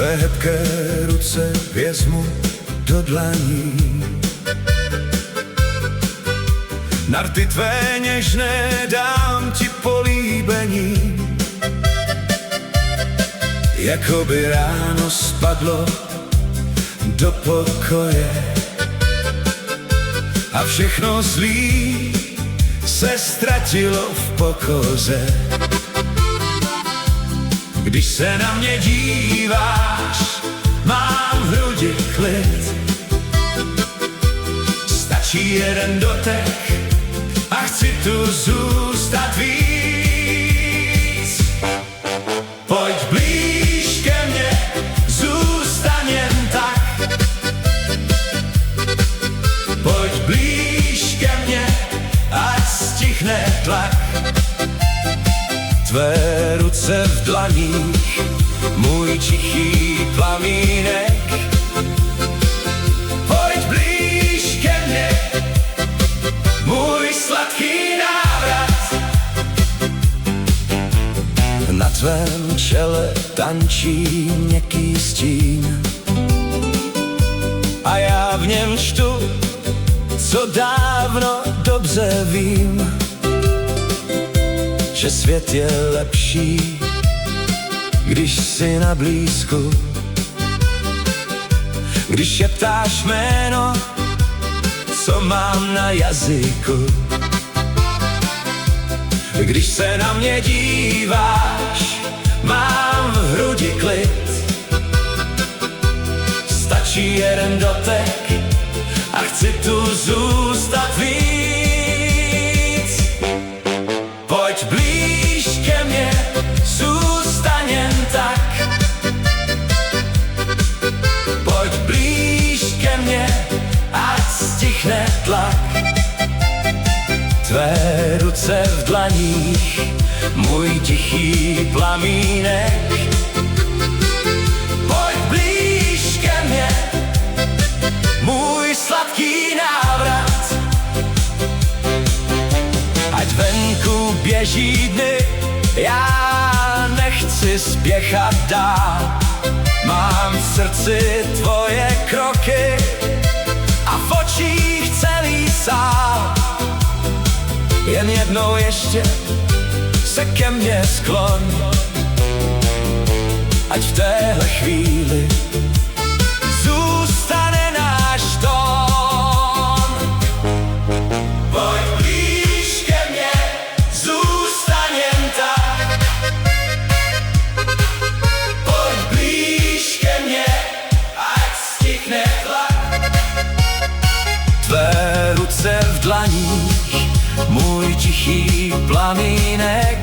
Tvé hebké ruce vezmu do dlaní. Na rty tvé něžné dám ti políbení. Jako by ráno spadlo do pokoje a všechno zlý se ztratilo v pokoze. Když se na mě díváš, mám v hrudi klid. Stačí jeden dotek a chci tu zůstat víc. Pojď blíž ke mně, zůstaň jen tak. Pojď blíž ke mně, ať stichne tlak. Tvé ruce v dlaních, můj tichý plamínek. Pojď blíž ke mně, můj sladký návrat. Na tvém čele tančí měkký stín a já v něm čtu, co dávno dobře vím. Že svět je lepší, když jsi na blízku. Když šeptáš jméno, co mám na jazyku. Když se na mě díváš, mám v hrudi klid. Stačí jeden dotek a chci tu zůstat víc. Pojď blíž ke mně, zůstaň jen tak. Pojď blíž ke mně, ať stichne tlak. Tvé ruce v dlaních, můj tichý plamínek. Pojď blíž ke mně, můj sladký návrat. Ať venku běží dny, já nechci spěchat dál. Mám v srdci tvoje kroky a v očích celý sál. Jen jednou ještě se ke mně skloň, ať v téhle chvíli zůstane náš tón. Pojď blíž ke mně, zůstaň jen tak. Pojď blíž ke mně, ať stichne tlak. Tvé ruce v dlaních, můj tichý plamínek.